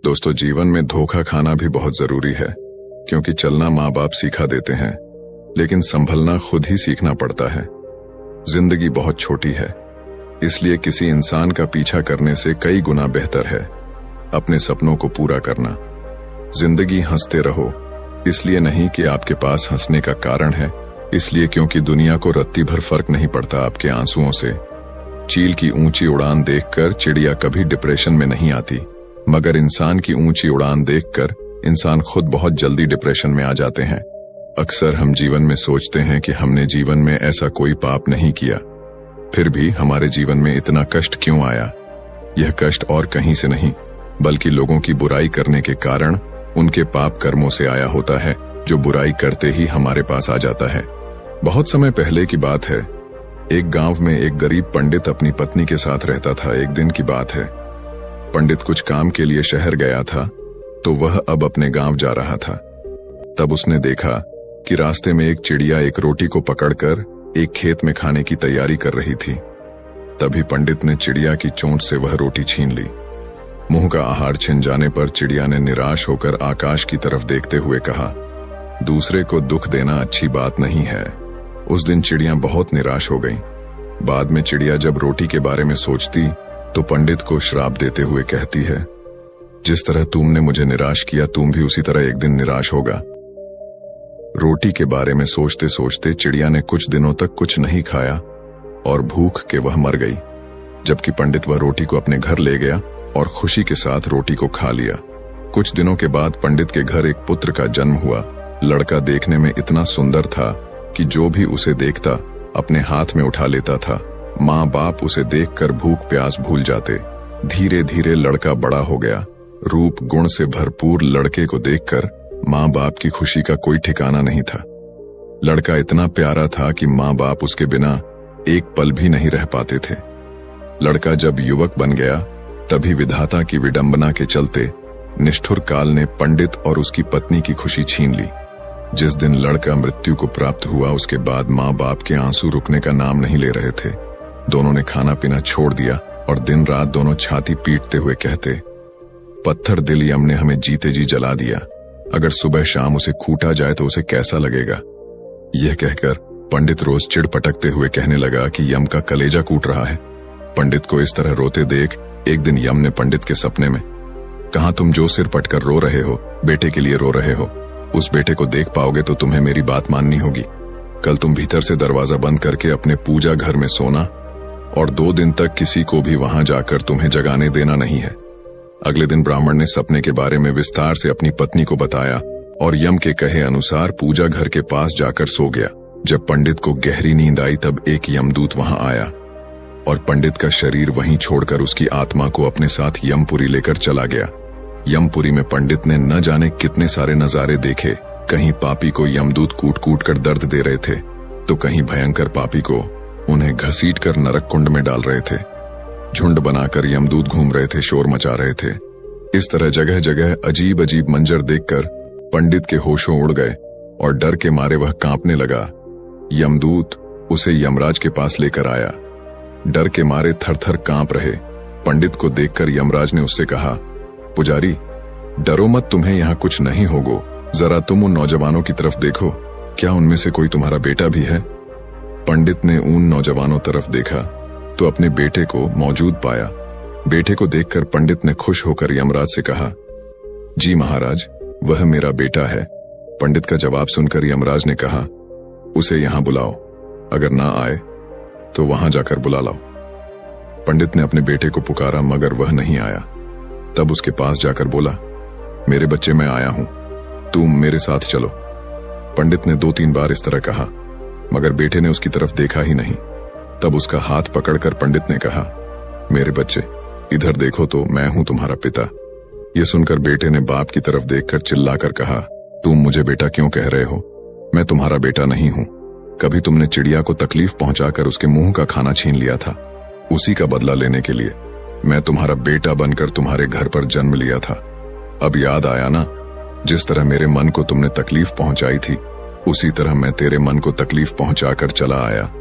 दोस्तों, जीवन में धोखा खाना भी बहुत जरूरी है, क्योंकि चलना माँ बाप सिखा देते हैं, लेकिन संभलना खुद ही सीखना पड़ता है। जिंदगी बहुत छोटी है, इसलिए किसी इंसान का पीछा करने से कई गुना बेहतर है अपने सपनों को पूरा करना। जिंदगी हंसते रहो, इसलिए नहीं कि आपके पास हंसने का कारण है, इसलिए क्योंकि दुनिया को रत्ती भर फर्क नहीं पड़ता आपके आंसुओं से। चील की ऊंची उड़ान देखकर चिड़िया कभी डिप्रेशन में नहीं आती, मगर इंसान की ऊंची उड़ान देखकर इंसान खुद बहुत जल्दी डिप्रेशन में आ जाते हैं। अक्सर हम जीवन में सोचते हैं कि हमने जीवन में ऐसा कोई पाप नहीं किया, फिर भी हमारे जीवन में इतना कष्ट क्यों आया। यह कष्ट और कहीं से नहीं, बल्कि लोगों की बुराई करने के कारण उनके पाप कर्मों से आया होता है, जो बुराई करते ही हमारे पास आ जाता है। बहुत समय पहले की बात है, एक गांव में एक गरीब पंडित अपनी पत्नी के साथ रहता था। एक दिन की बात है, पंडित कुछ काम के लिए शहर गया था, तो वह अब अपने गांव जा रहा था। तब उसने देखा कि रास्ते में एक चिड़िया एक रोटी को पकड़कर एक खेत में खाने की तैयारी कर रही थी। तभी पंडित ने चिड़िया की चोंच से वह रोटी छीन ली। मुंह का आहार छिन जाने पर चिड़िया ने निराश होकर आकाश की तरफ देखते हुए कहा, दूसरे को दुख देना अच्छी बात नहीं है। उस दिन चिड़िया बहुत निराश हो गई। बाद में चिड़िया जब रोटी के बारे में सोचती तो पंडित को श्राप देते हुए कहती है, जिस तरह तुमने मुझे निराश किया, तुम भी उसी तरह एक दिन निराश होगा। रोटी के बारे में सोचते सोचते चिड़िया ने कुछ दिनों तक कुछ नहीं खाया और भूख के वह मर गई, जबकि पंडित वह रोटी को अपने घर ले गया और खुशी के साथ रोटी को खा लिया। कुछ दिनों के बाद पंडित के घर एक पुत्र का जन्म हुआ। लड़का देखने में इतना सुंदर था कि जो भी उसे देखता अपने हाथ में उठा लेता था। माँ बाप उसे देखकर भूख प्यास भूल जाते। धीरे धीरे लड़का बड़ा हो गया। रूप गुण से भरपूर लड़के को देखकर माँ बाप की खुशी का कोई ठिकाना नहीं था। लड़का इतना प्यारा था कि माँ बाप उसके बिना एक पल भी नहीं रह पाते थे। लड़का जब युवक बन गया, तभी विधाता की विडंबना के चलते निष्ठुर काल ने पंडित और उसकी पत्नी की खुशी छीन ली। जिस दिन लड़का मृत्यु को प्राप्त हुआ, उसके बाद माँ बाप के आंसू रुकने का नाम नहीं ले रहे थे। दोनों ने खाना पीना छोड़ दिया और दिन रात दोनों छाती पीटते हुए कहते, पत्थर दिल यम ने हमें जीते जी जला दिया। अगर सुबह शाम उसे कूटा जाए तो उसे कैसा लगेगा। यह कहकर पंडित रोज चिढ़ पटकते हुए कहने लगा कि यम का कलेजा कूट रहा है। पंडित को इस तरह रोते देख एक दिन यम ने पंडित के सपने में कहा, तुम जो सिर पटकर रो रहे हो, बेटे के लिए रो रहे हो। उस बेटे को देख पाओगे तो तुम्हें मेरी बात माननी होगी। कल तुम भीतर से दरवाजा बंद करके अपने पूजा घर में सोना और 2 दिन तक किसी को भी वहां जाकर तुम्हें जगाने देना नहीं है। अगले दिन ब्राह्मण ने सपने के बारे में विस्तार से अपनी पत्नी को बताया और यम के कहे अनुसार पूजा घर के पास जाकर सो गया। जब पंडित को गहरी नींद आई, तब एक यमदूत वहां आया और पंडित का शरीर वहीं छोड़कर उसकी आत्मा को अपने साथ यमपुरी लेकर चला गया। यमपुरी में पंडित ने न जाने कितने सारे नजारे देखे। कहीं पापी को यमदूत कूट कूट कर दर्द दे रहे थे, तो कहीं भयंकर पापी को उन्हें घसीट कर नरक कुंड में डाल रहे थे। झुंड बनाकर यमदूत घूम रहे थे, शोर मचा रहे थे। इस तरह जगह जगह अजीब अजीब मंजर देखकर पंडित के होशों उड़ गए और डर के मारे वह कांपने लगा। यमदूत उसे यमराज के पास लेकर आया। डर के मारे थर थर कांप रहे पंडित को देखकर यमराज ने उससे कहा, पुजारी डरो मत, तुम्हें यहाँ कुछ नहीं होगा। जरा तुम उन नौजवानों की तरफ देखो, क्या उनमें से कोई तुम्हारा बेटा भी है। पंडित ने उन नौजवानों तरफ देखा तो अपने बेटे को मौजूद पाया। बेटे को देखकर पंडित ने खुश होकर यमराज से कहा, जी महाराज, वह मेरा बेटा है। पंडित का जवाब सुनकर यमराज ने कहा, उसे यहां बुलाओ, अगर ना आए तो वहां जाकर बुला लाओ। पंडित ने अपने बेटे को पुकारा, मगर वह नहीं आया। तब उसके पास जाकर बोला, मेरे बच्चे, मैं आया हूं, तुम मेरे साथ चलो। पंडित ने 2-3 बार इस तरह कहा, मगर बेटे ने उसकी तरफ देखा ही नहीं। तब उसका हाथ पकड़कर पंडित ने कहा, मेरे बच्चे, इधर देखो तो मैं हूं तुम्हारा पिता। यह सुनकर बेटे ने बाप की तरफ देखकर चिल्लाकर कहा, तुम मुझे बेटा क्यों कह रहे हो? मैं तुम्हारा बेटा नहीं हूं। कभी तुमने चिड़िया को तकलीफ पहुंचाकर उसके मुंह का खाना छीन लिया था। उसी का बदला लेने के लिए मैं तुम्हारा बेटा बनकर तुम्हारे घर पर जन्म लिया था। अब याद आया ना, जिस तरह मेरे मन को तुमने तकलीफ पहुंचाई थी, उसी तरह मैं तेरे मन को तकलीफ पहुंचाकर चला आया।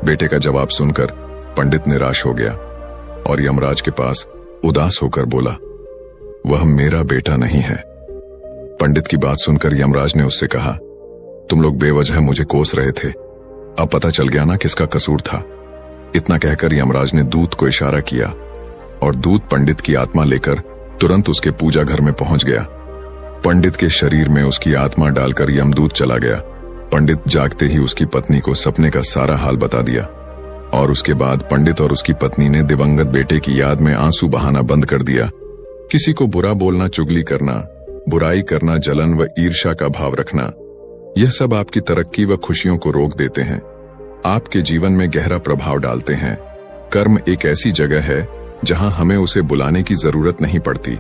बेटे का जवाब सुनकर पंडित निराश हो गया और यमराज के पास उदास होकर बोला, वह मेरा बेटा नहीं है। पंडित की बात सुनकर यमराज ने उससे कहा, तुम लोग बेवजह मुझे कोस रहे थे, अब पता चल गया ना किसका कसूर था। इतना कहकर यमराज ने दूत को इशारा किया और दूत पंडित की आत्मा लेकर तुरंत उसके पूजा घर में पहुंच गया। पंडित के शरीर में उसकी आत्मा डालकर यमदूत चला गया। पंडित जागते ही उसकी पत्नी को सपने का सारा हाल बता दिया और उसके बाद पंडित और उसकी पत्नी ने दिवंगत बेटे की याद में आंसू बहाना बंद कर दिया। किसी को बुरा बोलना, चुगली करना, बुराई करना, जलन व ईर्ष्या का भाव रखना, यह सब आपकी तरक्की व खुशियों को रोक देते हैं, आपके जीवन में गहरा प्रभाव डालते हैं। कर्म एक ऐसी जगह है जहां हमें उसे बुलाने की जरूरत नहीं पड़ती।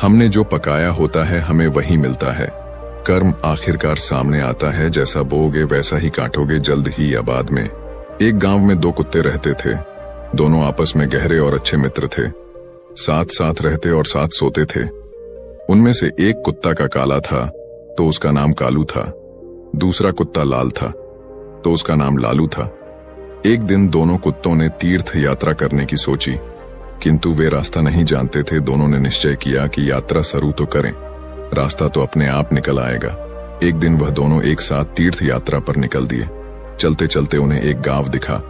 हमने जो पकाया होता है हमें वही मिलता है। कर्म आखिरकार सामने आता है, जैसा बोओगे वैसा ही काटोगे, जल्द ही या बाद में। एक गांव में 2 कुत्ते रहते थे। दोनों आपस में गहरे और अच्छे मित्र थे। साथ साथ रहते और साथ सोते थे। उनमें से एक कुत्ता का काला था तो उसका नाम कालू था। दूसरा कुत्ता लाल था तो उसका नाम लालू था। एक दिन दोनों कुत्तों ने तीर्थ यात्रा करने की सोची, किंतु वे रास्ता नहीं जानते थे। दोनों ने निश्चय किया कि यात्रा शुरू तो करें, रास्ता तो अपने आप निकल आएगा। एक दिन वह दोनों एक साथ तीर्थ यात्रा पर निकल दिए। चलते चलते उन्हें एक गांव दिखा।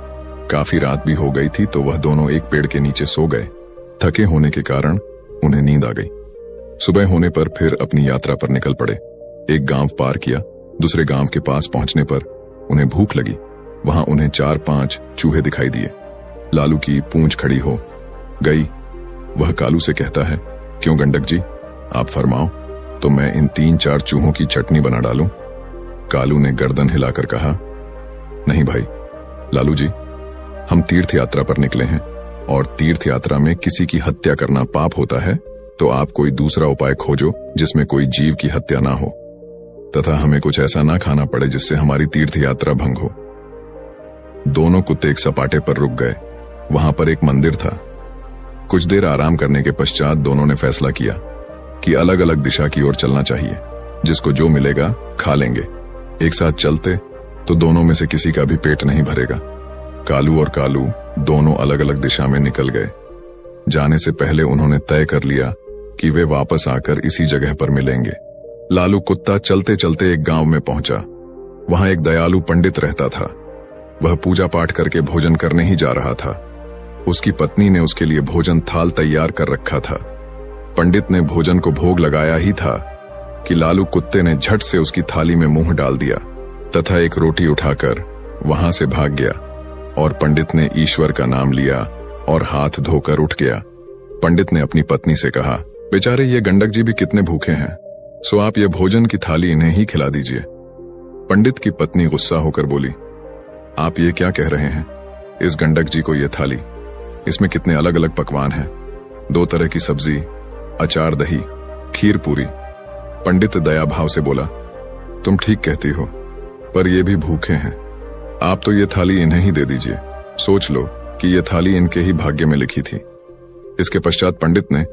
काफी रात भी हो गई थी तो वह दोनों एक पेड़ के नीचे सो गए। थके होने के कारण उन्हें नींद आ गई। सुबह होने पर फिर अपनी यात्रा पर निकल पड़े। एक गांव पार किया। दूसरे गांव के पास पहुंचने पर उन्हें भूख लगी। वहां उन्हें 4-5 चूहे दिखाई दिए। लालू की पूंछ खड़ी हो गई। वह कालू से कहता है, क्यों गंडक जी, आप फरमाओ तो मैं इन 3-4 चूहों की चटनी बना डालूं। कालू ने गर्दन हिलाकर कहा, नहीं भाई लालू जी, हम तीर्थ यात्रा पर निकले हैं और तीर्थ यात्रा में किसी की हत्या करना पाप होता है, तो आप कोई दूसरा उपाय खोजो जिसमें कोई जीव की हत्या ना हो तथा हमें कुछ ऐसा ना खाना पड़े जिससे हमारी तीर्थ यात्रा भंग हो। दोनों कुत्ते एक सपाटे पर रुक गए। वहां पर एक मंदिर था। कुछ देर आराम करने के पश्चात दोनों ने फैसला किया कि अलग अलग दिशा की ओर चलना चाहिए। जिसको जो मिलेगा खा लेंगे। एक साथ चलते तो दोनों में से किसी का भी पेट नहीं भरेगा। कालू और कालू दोनों अलग अलग दिशा में निकल गए। जाने से पहले उन्होंने तय कर लिया कि वे वापस आकर इसी जगह पर मिलेंगे। लालू कुत्ता चलते चलते एक गांव में पहुंचा। वहां एक दयालु पंडित रहता था। वह पूजा पाठ करके भोजन करने ही जा रहा था। उसकी पत्नी ने उसके लिए भोजन थाल तैयार कर रखा था। पंडित ने भोजन को भोग लगाया ही था कि लालू कुत्ते ने झट से उसकी थाली में मुंह डाल दिया तथा एक रोटी उठाकर वहां से भाग गया और पंडित ने ईश्वर का नाम लिया और हाथ धोकर उठ गया। पंडित ने अपनी पत्नी से कहा, बेचारे ये गंडक जी भी कितने भूखे हैं, सो आप ये भोजन की थाली इन्हें ही खिला दीजिए। पंडित की पत्नी गुस्सा होकर बोली, आप ये क्या कह रहे हैं? इस गंडक जी को ये थाली, इसमें कितने अलग अलग पकवान हैं, 2 तरह की सब्जी, अचार, दही, खीर, पूरी। पंडित दया भाव से बोला, तुम ठीक कहती हो, पर ये भी भूखे हैं। आप तो ये थाली इन्हें ही दे दीजिए। सोच लो कि ये थाली इनके ही भाग्य में लिखी थी। इसके पश्चात पंडित ने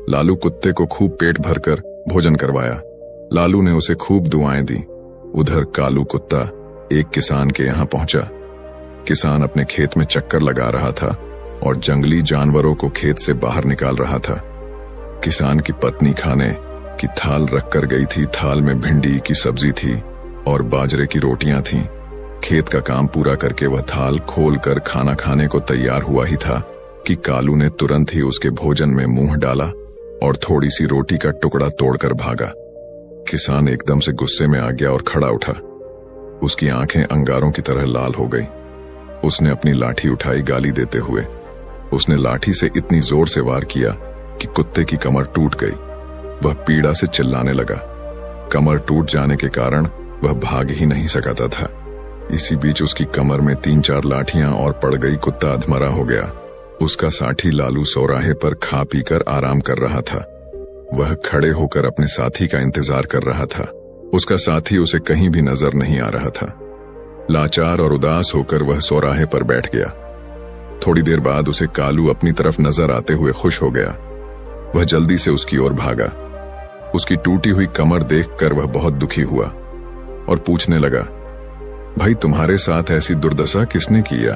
लालू कुत्ते को खूब पेट भरकर भोजन करवाया। लालू ने उसे खूब दुआएं दी। उधर कालू कुत्ता एक किसान के यहाँ पहुंचा। किसान अपने खेत में चक्कर लगा रहा था और जंगली जानवरों को खेत से बाहर निकाल रहा था। किसान की पत्नी खाने की थाल रख कर गई थी। थाल में भिंडी की सब्जी थी और बाजरे की रोटियां थीं। खेत का काम पूरा करके वह थाल खोलकर खाना खाने को तैयार हुआ ही था कि कालू ने तुरंत ही उसके भोजन में मुंह डाला और थोड़ी सी रोटी का टुकड़ा तोड़कर भागा। किसान एकदम से गुस्से में आ गया और खड़ा उठा। उसकी आंखें अंगारों की तरह लाल हो गई। उसने अपनी लाठी उठाई गाली देते हुए। उसने लाठी से इतनी जोर से वार किया कि कुत्ते की कमर टूट गई। वह पीड़ा से चिल्लाने लगा। कमर टूट जाने के कारण वह भाग ही नहीं सकता था। इसी बीच उसकी कमर में 3-4 लाठियां और पड़ गई। कुत्ता अधमरा हो गया। उसका साथी लालू चौराहे पर खा पीकर आराम कर रहा था। वह खड़े होकर अपने साथी का इंतजार कर रहा था। उसका साथी उसे कहीं भी नजर नहीं आ रहा था। लाचार और उदास होकर वह चौराहे पर बैठ गया। थोड़ी देर बाद उसे कालू अपनी तरफ नजर आते हुए खुश हो गया। वह जल्दी से उसकी ओर भागा। उसकी टूटी हुई कमर देखकर वह बहुत दुखी हुआ और पूछने लगा, भाई तुम्हारे साथ ऐसी दुर्दशा किसने किया?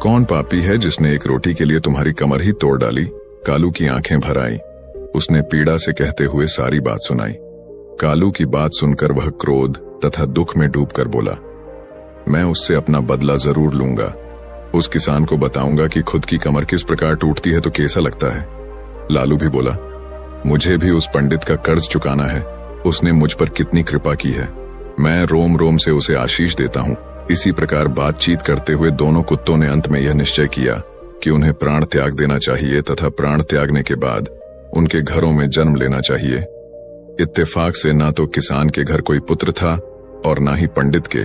कौन पापी है जिसने एक रोटी के लिए तुम्हारी कमर ही तोड़ डाली? कालू की आंखें भर आई। उसने पीड़ा से कहते हुए सारी बात सुनाई। कालू की बात सुनकर वह क्रोध तथा दुख में डूबकर बोला, मैं उससे अपना बदला जरूर लूंगा। उस किसान को बताऊंगा कि खुद की कमर किस प्रकार टूटती है तो कैसा लगता है। लालू भी बोला, मुझे भी उस पंडित का कर्ज चुकाना है, उसने मुझ पर कितनी कृपा की है, मैं रोम रोम से उसे आशीष देता हूँ। इसी प्रकार बातचीत करते हुए दोनों कुत्तों ने अंत में यह निश्चय किया कि उन्हें प्राण त्याग देना चाहिए तथा प्राण त्यागने के बाद उनके घरों में जन्म लेना चाहिए। इत्तेफाक से ना तो किसान के घर कोई पुत्र था और ना ही पंडित के।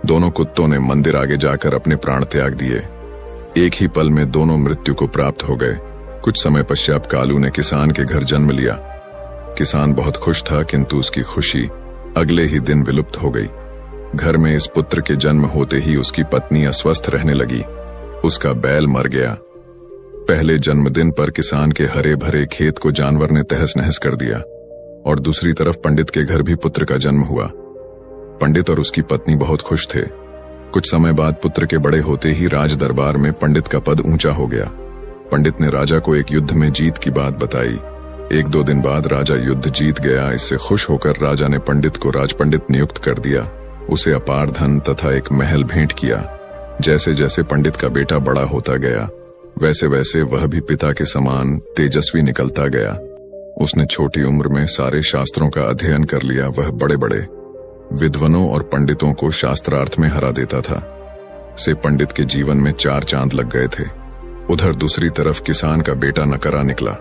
दोनों कुत्तों ने मंदिर आगे जाकर अपने प्राण त्याग दिए। एक ही पल में दोनों मृत्यु को प्राप्त हो गए। कुछ समय पश्चात कालू ने किसान के घर जन्म लिया। किसान बहुत खुश था, किंतु उसकी खुशी अगले ही दिन विलुप्त हो गई। घर में इस पुत्र के जन्म होते ही उसकी पत्नी अस्वस्थ रहने लगी। उसका बैल मर गया। पहले जन्मदिन पर किसान के हरे भरे खेत को जानवर ने तहस नहस कर दिया और दूसरी तरफ पंडित के घर भी पुत्र का जन्म हुआ। पंडित और उसकी पत्नी बहुत खुश थे। कुछ समय बाद पुत्र के बड़े होते ही राज दरबार में पंडित का पद ऊंचा हो गया। पंडित ने राजा को एक युद्ध में जीत की बात बताई। 1-2 दिन बाद राजा युद्ध जीत गया। इससे खुश होकर राजा ने पंडित को राजपंडित नियुक्त कर दिया। उसे अपार धन तथा एक महल भेंट किया। जैसे जैसे पंडित का बेटा बड़ा होता गया, वैसे वैसे वह भी पिता के समान तेजस्वी निकलता गया। उसने छोटी उम्र में सारे शास्त्रों का अध्ययन कर लिया। वह बड़े बड़े विद्वानों और पंडितों को शास्त्रार्थ में हरा देता था। से पंडित के जीवन में 4 चांद लग गए थे। उधर दूसरी तरफ किसान का बेटा नकरा निकला।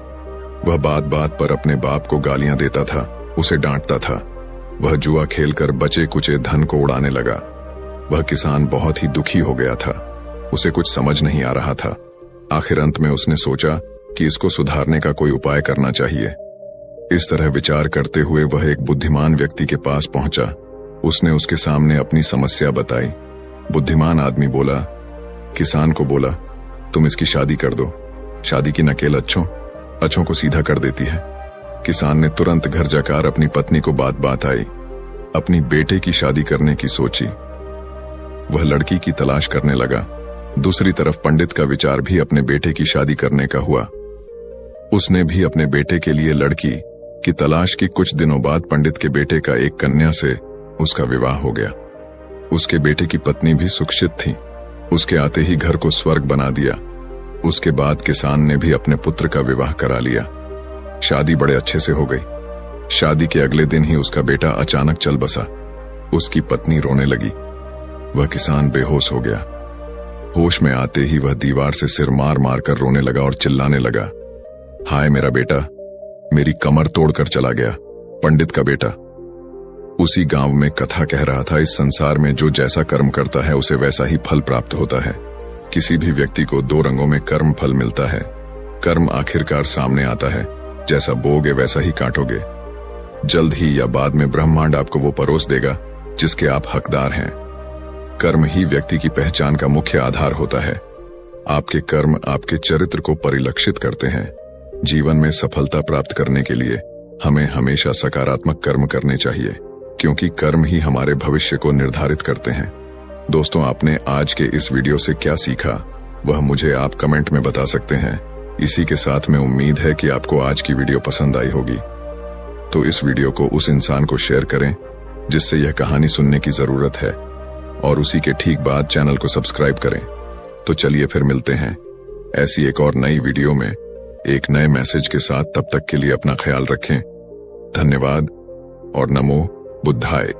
वह बात बात पर अपने बाप को गालियां देता था, उसे डांटता था। वह जुआ खेलकर बचे कुचे धन को उड़ाने लगा। वह किसान बहुत ही दुखी हो गया था। उसे कुछ समझ नहीं आ रहा था। आखिर अंत में उसने सोचा कि इसको सुधारने का कोई उपाय करना चाहिए। इस तरह विचार करते हुए वह एक बुद्धिमान व्यक्ति के पास पहुंचा। उसने उसके सामने अपनी समस्या बताई। बुद्धिमान आदमी बोला, किसान को बोला, तुम इसकी शादी कर दो। शादी की नकेल अच्छों को सीधा कर देती है। किसान ने तुरंत घर जाकर अपनी पत्नी को बात आई। अपनी बेटे की शादी करने की सोची। वह लड़की की तलाश करने लगा। दूसरी तरफ पंडित का विचार भी अपने बेटे की शादी करने का हुआ। उसने भी अपने बेटे के लिए लड़की की तलाश की। कुछ दिनों बाद पंडित के बेटे का एक कन्या से उसका विवाह हो गया। उसके बेटे की पत्नी भी सुशिक्षित थी। उसके आते ही घर को स्वर्ग बना दिया। उसके बाद किसान ने भी अपने पुत्र का विवाह करा लिया। शादी बड़े अच्छे से हो गई। शादी के अगले दिन ही उसका बेटा अचानक चल बसा। उसकी पत्नी रोने लगी। वह किसान बेहोश हो गया। होश में आते ही वह दीवार से सिर मार मार कर रोने लगा और चिल्लाने लगा, हाय मेरा बेटा, मेरी कमर तोड़कर चला गया। पंडित का बेटा उसी गांव में कथा कह रहा था, इस संसार में जो जैसा कर्म करता है उसे वैसा ही फल प्राप्त होता है। किसी भी व्यक्ति को 2 रंगों में कर्म फल मिलता है। कर्म आखिरकार सामने आता है, जैसा बोगे वैसा ही काटोगे। जल्द ही या बाद में ब्रह्मांड आपको वो परोस देगा जिसके आप हकदार हैं। कर्म ही व्यक्ति की पहचान का मुख्य आधार होता है। आपके कर्म आपके चरित्र को परिलक्षित करते हैं। जीवन में सफलता प्राप्त करने के लिए हमें हमेशा सकारात्मक कर्म करने चाहिए, क्योंकि कर्म ही हमारे भविष्य को निर्धारित करते हैं। दोस्तों, आपने आज के इस वीडियो से क्या सीखा वह मुझे आप कमेंट में बता सकते हैं। इसी के साथ में उम्मीद है कि आपको आज की वीडियो पसंद आई होगी। तो इस वीडियो को उस इंसान को शेयर करें जिससे यह कहानी सुनने की जरूरत है, और उसी के ठीक बाद चैनल को सब्सक्राइब करें। तो चलिए फिर मिलते हैं ऐसी एक और नई वीडियो में एक नए मैसेज के साथ। तब तक के लिए अपना ख्याल रखें। धन्यवाद और नमो बुद्धाय।